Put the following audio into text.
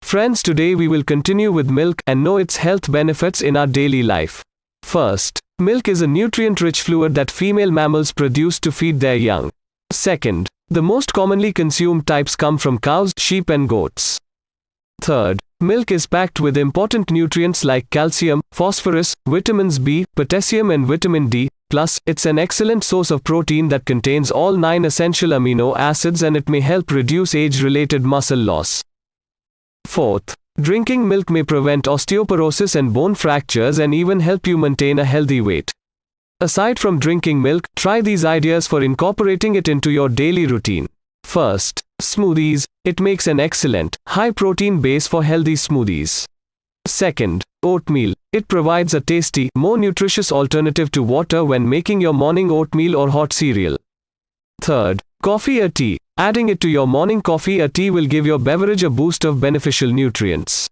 Friends, today we will continue with milk and know its health benefits in our daily life. First, milk is a nutrient-rich fluid that female mammals produce to feed their young. Second, the most commonly consumed types come from cows, sheep and goats. Third, milk is packed with important nutrients like calcium, phosphorus, vitamins B, potassium and vitamin D. Plus, it's an excellent source of protein that contains all 9 essential amino acids, and it may help reduce age-related muscle loss. Fourth, drinking milk may prevent osteoporosis and bone fractures and even help you maintain a healthy weight. Aside from drinking milk, try these ideas for incorporating it into your daily routine. First, smoothies. It makes an excellent, high-protein base for healthy smoothies. Second, oatmeal. It provides a tasty, more nutritious alternative to water when making your morning oatmeal or hot cereal. Third, coffee or tea. Adding it to your morning coffee or tea will give your beverage a boost of beneficial nutrients.